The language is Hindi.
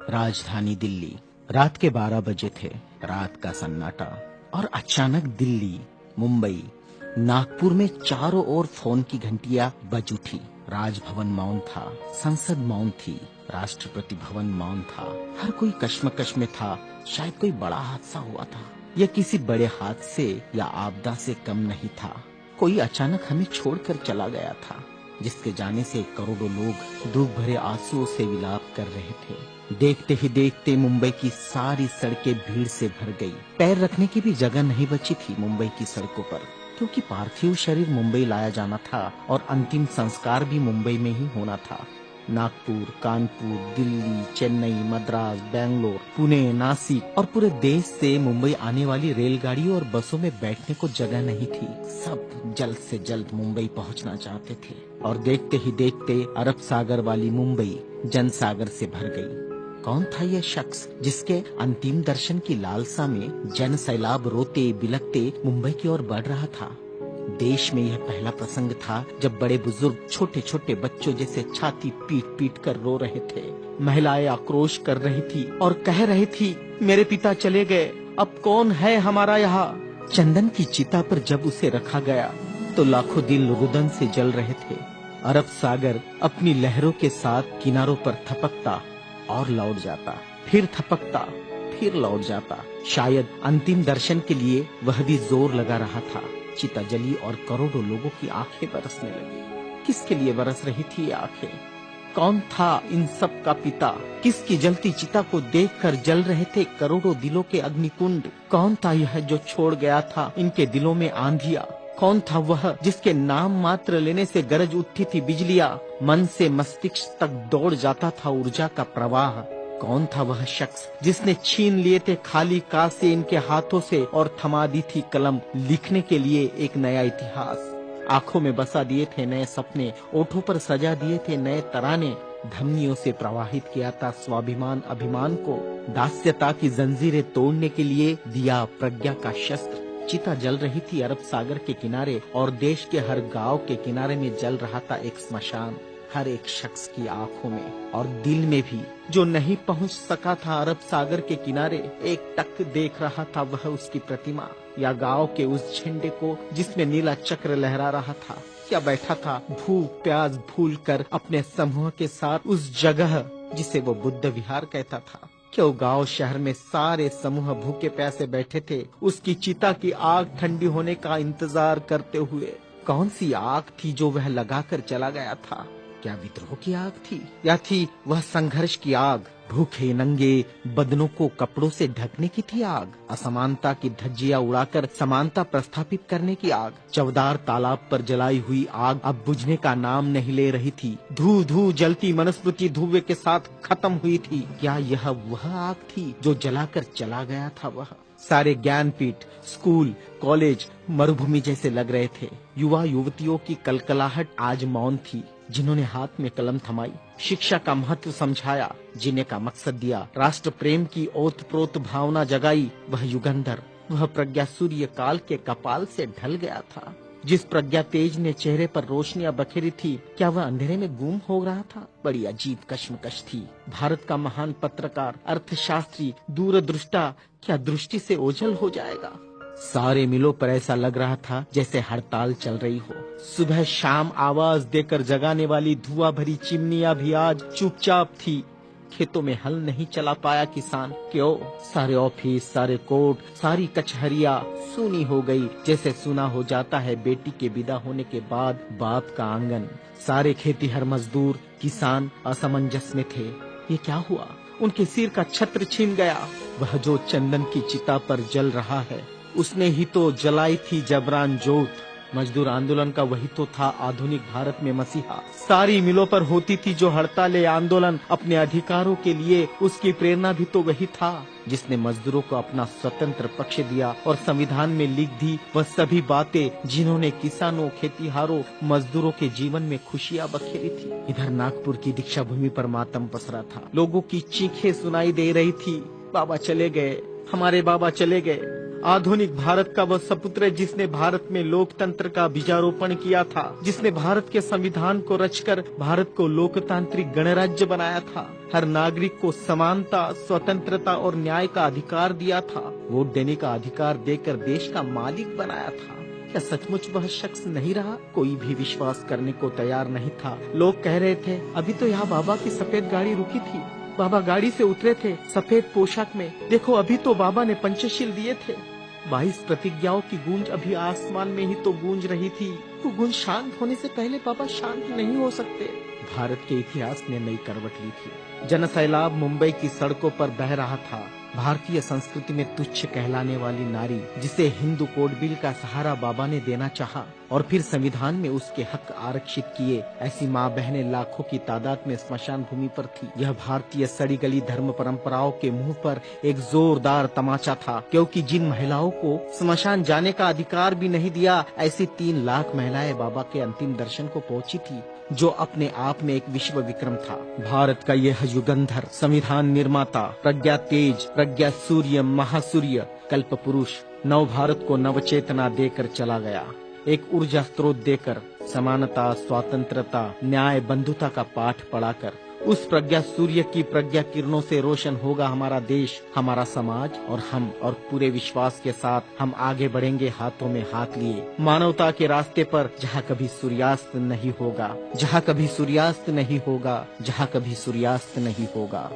राजधानी दिल्ली। रात के 12 बजे थे। रात का सन्नाटा। और अचानक दिल्ली, मुंबई, नागपुर में चारों ओर फोन की घंटियां बज उठी। राजभवन मौन था, संसद मौन थी, राष्ट्रपति भवन मौन था। हर कोई कश्मकश में था। शायद कोई बड़ा हादसा हुआ था। यह किसी बड़े हादसे या आपदा से कम नहीं था। कोई अचानक हमें छोड़कर चला गया था, जिसके जाने से करोड़ों लोग दुख भरे आंसुओं से विलाप कर रहे थे। देखते ही देखते मुंबई की सारी सड़कें भीड़ से भर गई। पैर रखने की भी जगह नहीं बची थी मुंबई की सड़कों पर, क्योंकि पार्थिव शरीर मुंबई लाया जाना था और अंतिम संस्कार भी मुंबई में ही होना था। नागपुर, कानपुर, दिल्ली, चेन्नई, मद्रास, बेंगलोर, पुणे, नासिक और पूरे देश से मुंबई आने वाली रेलगाड़ियों और बसों में बैठने को जगह नहीं थी। सब जल्द से जल्द मुंबई पहुंचना चाहते थे और देखते ही देखते अरब सागर वाली मुंबई जनसागर से भर गई। कौन था यह शख्स जिसके अंतिम दर्शन की लालसा में जन सैलाब रोते बिलखते मुंबई की ओर बढ़ रहा था? देश में यह पहला प्रसंग था जब बड़े बुजुर्ग छोटे छोटे बच्चों जैसे छाती पीट पीट कर रो रहे थे। महिलाएं आक्रोश कर रही थी और कह रही थी, मेरे पिता चले गए, अब कौन है हमारा यहाँ? चंदन की चिता पर जब उसे रखा गया तो लाखों दिल रुदन से जल रहे थे। अरब सागर अपनी लहरों के साथ किनारों पर थपकता और लौट जाता, फिर थपकता, फिर लौट जाता। शायद अंतिम दर्शन के लिए वह भी जोर लगा रहा था। चिता जली और करोड़ों लोगों की आंखें बरसने लगी। किसके लिए बरस रही थी ये आंखें? कौन था इन सब का पिता? किसकी जलती चिता को देखकर जल रहे थे करोड़ों दिलों के अग्निकुंड? कौन था यह जो छोड़ गया था इनके दिलों में आंधिया? कौन था वह जिसके नाम मात्र लेने से गरज उठती थी बिजलियां? मन से मस्तिष्क तक दौड़ जाता था ऊर्जा का प्रवाह। कौन था वह शख्स जिसने छीन लिए थे खाली कासे इनके हाथों से और थमा दी थी कलम लिखने के लिए एक नया इतिहास? आंखों में बसा दिए थे नए सपने, ओठों पर सजा दिए थे नए तराने, धमनियों से प्रवाहित किया था स्वाभिमान अभिमान को, दास्यता की जंजीरें तोड़ने के लिए दिया प्रज्ञा का शस्त्र। चिता जल रही थी अरब सागर के किनारे और देश के हर गांव के किनारे में जल रहा था एक स्मशान। हर एक शख्स की आंखों में और दिल में भी, जो नहीं पहुंच सका था अरब सागर के किनारे, एक टक देख रहा था वह उसकी प्रतिमा या गांव के उस झंडे को जिसमें नीला चक्र लहरा रहा था, या बैठा था भूख प्यास भूल कर अपने समूह के साथ उस जगह जिसे वो बुद्ध विहार कहता था। क्यों गांव शहर में सारे समूह भूखे प्यासे बैठे थे उसकी चिता की आग ठंडी होने का इंतजार करते हुए। कौन सी आग थी जो वह लगाकर चला गया था? क्या विद्रोह की आग थी या थी वह संघर्ष की आग? भूखे नंगे बदनों को कपड़ों से ढकने की थी आग? असमानता की धज्जियां उड़ाकर समानता प्रस्थापित करने की आग? चवदार तालाब पर जलाई हुई आग अब बुझने का नाम नहीं ले रही थी। धू धू जलती मनुस्मृति धुएं के साथ खत्म हुई थी। क्या यह वह आग थी जो जलाकर चला गया था? वह सारे ज्ञानपीठ, स्कूल, कॉलेज मरुभूमि जैसे लग रहे थे। युवा युवतियों की कलकलाहट आज मौन थी। जिन्होंने हाथ में कलम थमाई, शिक्षा का महत्व समझाया, जीने का मकसद दिया, राष्ट्र प्रेम की ओतप्रोत भावना जगाई, वह युगंधर, वह प्रज्ञा सूर्य काल के कपाल से ढल गया था। जिस प्रज्ञा तेज ने चेहरे पर रोशनियां बखेरी थी, क्या वह अंधेरे में गुम हो रहा था? बड़ी अजीब कश्मकश थी। भारत का महान पत्रकार, अर्थशास्त्री, दूरदृष्टा क्या दृष्टि से ओझल हो जाएगा? सारे मिलों पर ऐसा लग रहा था जैसे हड़ताल चल रही हो। सुबह शाम आवाज देकर जगाने वाली धुआं भरी चिमनियां भी आज चुपचाप थी। खेतों में हल नहीं चला पाया किसान। क्यों? सारे ऑफिस, सारे कोर्ट, सारी कचहरियां सूनी हो गई, जैसे सुना हो जाता है बेटी के विदा होने के बाद बाप का आंगन। सारे खेतीहर मजदूर, किसान असमंजस में थे। ये क्या हुआ? उनके सिर का छत्र छिन गया। वह जो चंदन की चिता पर जल रहा है, उसने ही तो जलाई थी जबरान जोत। मजदूर आंदोलन का वही तो था आधुनिक भारत में मसीहा। सारी मिलों पर होती थी जो हड़ताल आंदोलन अपने अधिकारों के लिए, उसकी प्रेरणा भी तो वही था जिसने मजदूरों को अपना स्वतंत्र पक्ष दिया और संविधान में लिख दी वह सभी बातें जिन्होंने किसानों, खेतीहारों, मजदूरों के जीवन में खुशियां बखेरी थी। इधर नागपुर की दीक्षा भूमि पर मातम पसरा था। लोगों की चीखें सुनाई दे रही थी, बाबा चले गए, हमारे बाबा चले गए, आधुनिक भारत का वह सपुत्र है जिसने भारत में लोकतंत्र का बीजारोपण किया था, जिसने भारत के संविधान को रचकर भारत को लोकतांत्रिक गणराज्य बनाया था, हर नागरिक को समानता, स्वतंत्रता और न्याय का अधिकार दिया था, वोट देने का अधिकार देकर देश का मालिक बनाया था। क्या सचमुच वह शख्स नहीं रहा? कोई भी विश्वास करने को तैयार नहीं था। लोग कह रहे थे, अभी तो यहाँ बाबा की सफेद गाड़ी रुकी थी, बाबा गाड़ी से उतरे थे सफेद पोशाक में, देखो अभी तो बाबा ने पंचशील दिए थे। 22 प्रतिज्ञाओं की गूंज अभी आसमान में ही तो गूंज रही थी। वो गूंज शांत होने से पहले बाबा शांत नहीं हो सकते। भारत के इतिहास ने नई करवट ली थी। जनसैलाब मुंबई की सड़कों पर बह रहा था। भारतीय संस्कृति में तुच्छ कहलाने वाली नारी, जिसे हिंदू कोड बिल का सहारा बाबा ने देना चाहा और फिर संविधान में उसके हक आरक्षित किए, ऐसी माँ बहनें लाखों की तादाद में स्मशान भूमि पर थी। यह भारतीय सड़ी गली धर्म परंपराओं के मुंह पर एक जोरदार तमाचा था, क्योंकि जिन महिलाओं को स्मशान जाने का अधिकार भी नहीं दिया, ऐसी 3 लाख महिलाएं बाबा के अंतिम दर्शन को पहुंची थी, जो अपने आप में एक विश्व विक्रम था। भारत का यह युगंधर, संविधान निर्माता, प्रज्ञा तेज, प्रज्ञा सूर्य, महासूर्य, कल्प पुरुष नव भारत को नवचेतना देकर चला गया। एक ऊर्जा स्रोत देकर, समानता, स्वतंत्रता, न्याय, बंधुता का पाठ पढ़ाकर, उस प्रज्ञा सूर्य की प्रज्ञा किरणों से रोशन होगा हमारा देश, हमारा समाज और हम। और पूरे विश्वास के साथ हम आगे बढ़ेंगे हाथों में हाथ लिए, मानवता के रास्ते पर, जहाँ कभी सूर्यास्त नहीं होगा, जहाँ कभी सूर्यास्त नहीं होगा, जहाँ कभी सूर्यास्त नहीं होगा।